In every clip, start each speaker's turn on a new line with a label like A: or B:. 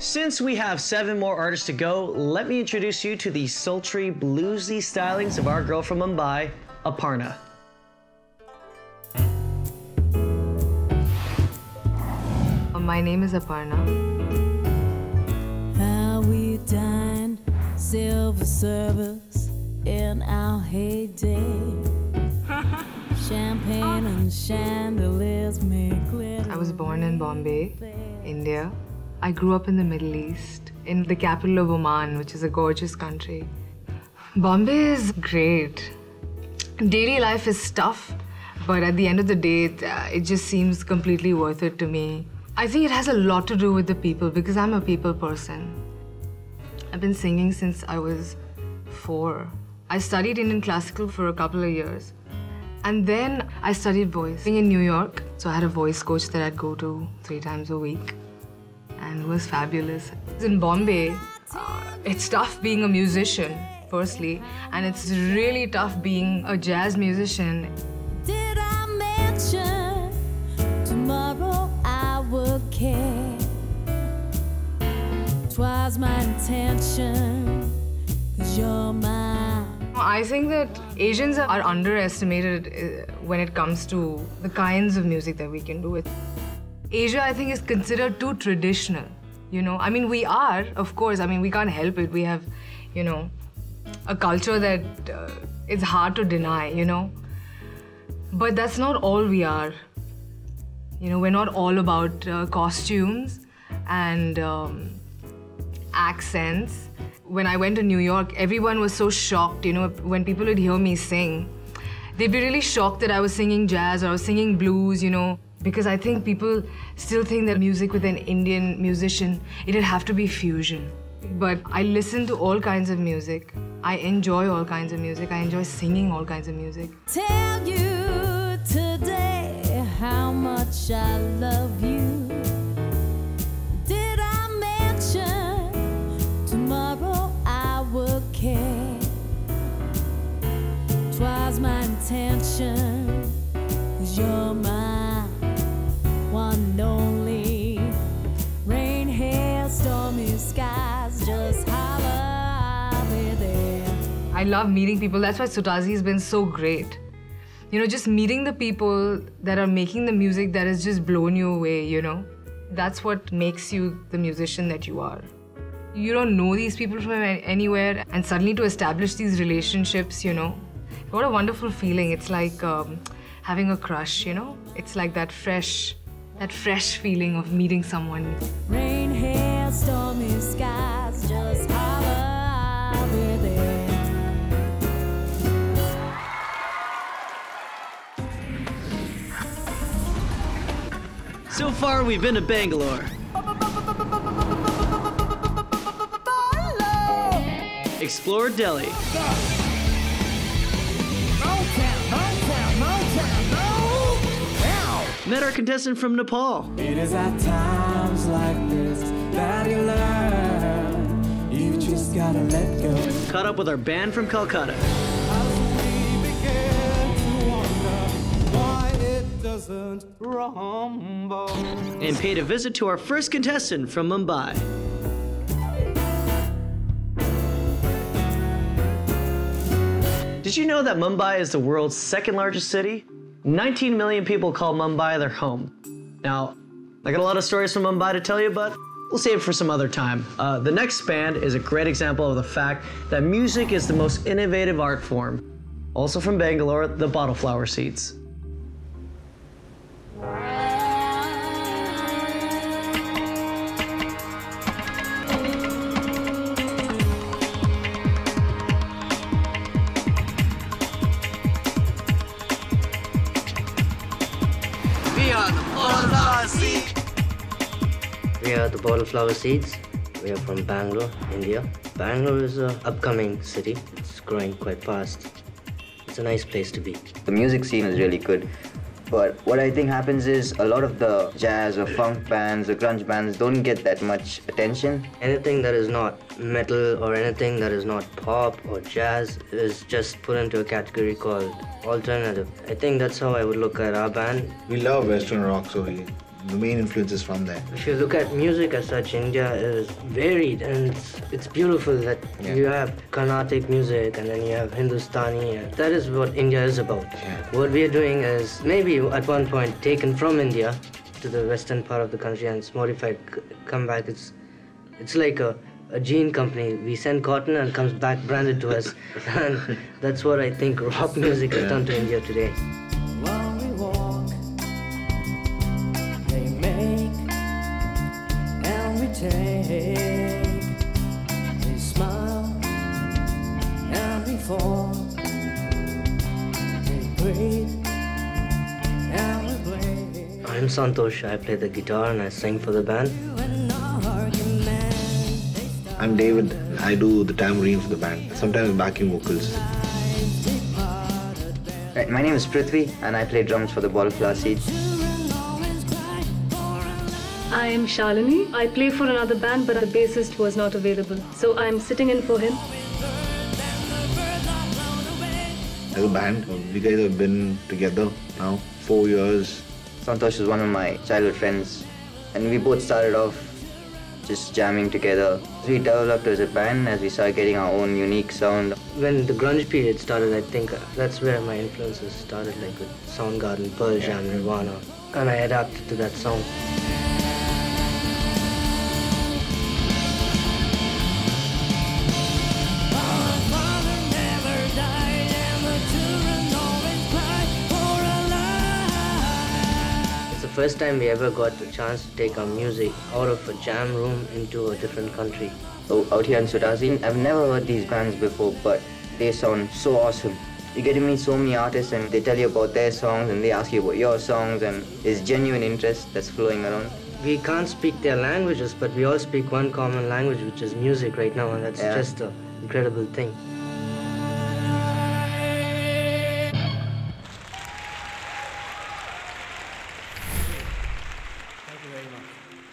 A: Since we have 7 more artists to go, let me introduce you to the sultry, bluesy stylings of our girl from Mumbai, Aparna.
B: My name is Aparna.
C: How we dined, silver service in our heyday. Champagne and chandeliers make glitter.
B: I was born in Bombay, India. I grew up in the Middle East, in the capital of Oman, which is a gorgeous country. Bombay is great. Daily life is tough, but at the end of the day, it just seems completely worth it to me. I think it has a lot to do with the people because I'm a people person. I've been singing since I was 4. I studied Indian classical for a couple of years. And then I studied voice in New York. So I had a voice coach that I'd go to 3 times a week. And it was fabulous. In Bombay, it's tough being a musician, firstly. And it's really tough being a jazz musician.
C: Did I mention tomorrow I would care? 'Twas my intention, 'cause you're mine.
B: I think that Asians are underestimated when it comes to the kinds of music that we can do. Asia, I think, is considered too traditional, you know. I mean, we are, of course. I mean, we can't help it. We have, you know, a culture that it's hard to deny, you know. But that's not all we are. You know, we're not all about costumes and accents. When I went to New York, everyone was so shocked, you know, when people would hear me sing. They'd be really shocked that I was singing jazz or I was singing blues, you know, because I think people still think that music with an Indian musician, it'd have to be fusion. But I listen to all kinds of music. I enjoy all kinds of music. I enjoy singing all kinds of music.
C: Tell you today how much I love you. Did I mention tomorrow I would care? 'Twas my intention, 'cause you're my one and only. Rain, hail, stormy skies, just holler there.
B: I love meeting people. That's why SUTASI has been so great. You know, just meeting the people that are making the music that has just blown you away, you know. That's what makes you the musician that you are. You don't know these people from anywhere, and suddenly to establish these relationships, you know, what a wonderful feeling. It's like having a crush, you know. It's like that fresh feeling of meeting someone.
C: Rain, hail, stormy skies, just holler there.
A: So far, we've been to Bangalore, explored Delhi, met our contestant from Nepal,
D: It is at times like this that you learn. You just gotta let go.
A: caught up with our band from Calcutta,
D: As we begin to wonder why it doesn't rumble.
A: and paid a visit to our first contestant from Mumbai. Did you know that Mumbai is the world's 2nd largest city? 19 million people call Mumbai their home. Now, I got a lot of stories from Mumbai to tell you, but we'll save it for some other time. The next band is a great example of the fact that music is the most innovative art form. Also from Bangalore, the Bottle Flower Seeds.
E: We are the Bottle Flower Seeds. We are from Bangalore, India. Bangalore is an upcoming city. It's growing quite fast. It's a nice place to be.
F: The music scene is really good. But what I think happens is a lot of the jazz or funk bands or grunge bands don't get that much attention.
E: Anything that is not metal or anything that is not pop or jazz is just put into a category called alternative. I think that's how I would look at our band.
G: We love Western rock, so the main influences from there.
E: If you look at music as such, India is varied and it's beautiful that you have Carnatic music and then you have Hindustani. That is what India is about. What we are doing is maybe at one point taken from India to the western part of the country and it's modified, come back. It's like a jean company. We send cotton and it comes back branded to us. And that's what I think rock music has done to India today.
D: While we walk, they make and we take. They smile and we fall. They greet and we play.
E: I'm Santosh. I play the guitar and I sing for the band.
G: I'm David. I do the tambourine for the band, sometimes backing vocals.
F: Right, my name is Prithvi and I play drums for the bottle flower seeds.
H: I am Shalini. I play for another band, but the bassist was not available, so I'm sitting in for him.
G: As a band, we guys have been together now 4 years.
F: Santosh is one of my childhood friends and we both started off just jamming together. We developed as a band as we started getting our own unique sound.
E: When the grunge period started, I think that's where my influences started, like with Soundgarden, Pearl Jam, Nirvana, and I adapted to that sound. It's the first time we ever got the chance to take our music out of a jam room into a different country.
F: So out here in SUTASI, I've never heard these bands before, but they sound so awesome. You get to meet so many artists and they tell you about their songs and they ask you about your songs and there's genuine interest that's flowing around.
E: We can't speak their languages, but we all speak one common language, which is music right now, and that's just an incredible thing.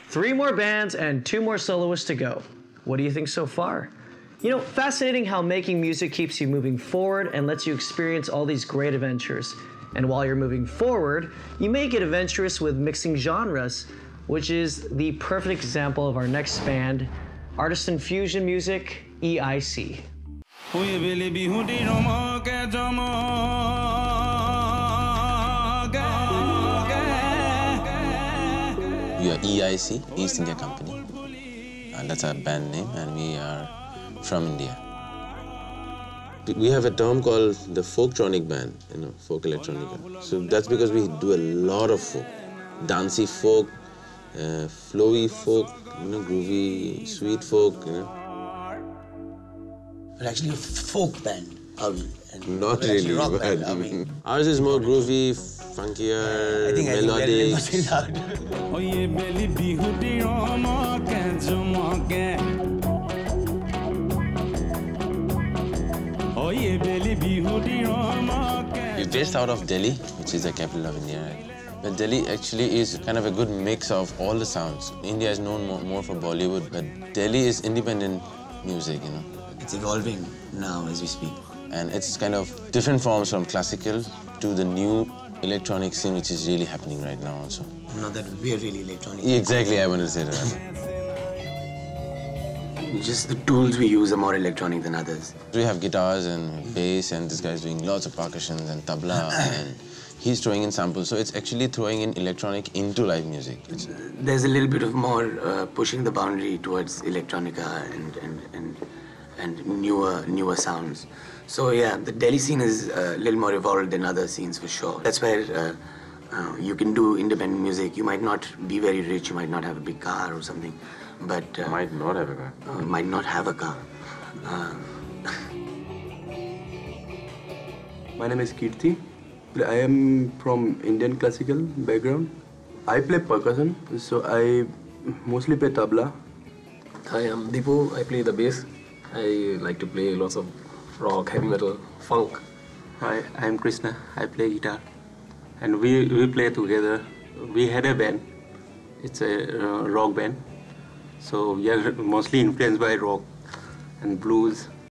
A: Three more bands and 2 more soloists to go. What do you think so far? You know, fascinating how making music keeps you moving forward and lets you experience all these great adventures. And while you're moving forward, you may get adventurous with mixing genres, which is the perfect example of our next band, Artisan Fusion Music, EIC.
I: We are EIC, East India Company. That's our band name, and we are from India. We have a term called the folktronic band, folk electronic. So that's because we do a lot of folk, dancey folk, flowy folk, groovy, sweet folk.
J: We're actually a folk band, are we? And
I: not really,
J: rock
I: but
J: band, are we?
I: Ours is more groovy, funkier, melodic. We're based out of Delhi, which is the capital of India. But Delhi actually is kind of a good mix of all the sounds. India is known more for Bollywood, but Delhi is independent music,
J: It's evolving now as we speak.
I: And it's kind of different forms from classical to the new electronic scene, which is really happening right now also.
J: Not that we're really electronic.
I: Exactly, I wanted to say that.
J: Just the tools we use are more electronic than others.
I: We have guitars and bass, and this guy's doing lots of percussions and tabla, and he's throwing in samples. So it's actually throwing in electronic into live music.
J: There's a little bit of more pushing the boundary towards electronica and newer sounds. So yeah, the Delhi scene is a little more evolved than other scenes for sure. That's where you can do independent music. You might not be very rich, you might not have a big car or something, but...
I: might not have a car.
J: Might not have a car.
K: My name is Kirti. I am from Indian classical background. I play percussion, so I mostly play tabla.
L: Hi, I'm Deepu. I play the bass. I like to play lots of rock, heavy metal, funk.
K: Hi, I'm Krishna. I play guitar. And we play together. We had a band. It's a rock band. So we are mostly influenced by rock and blues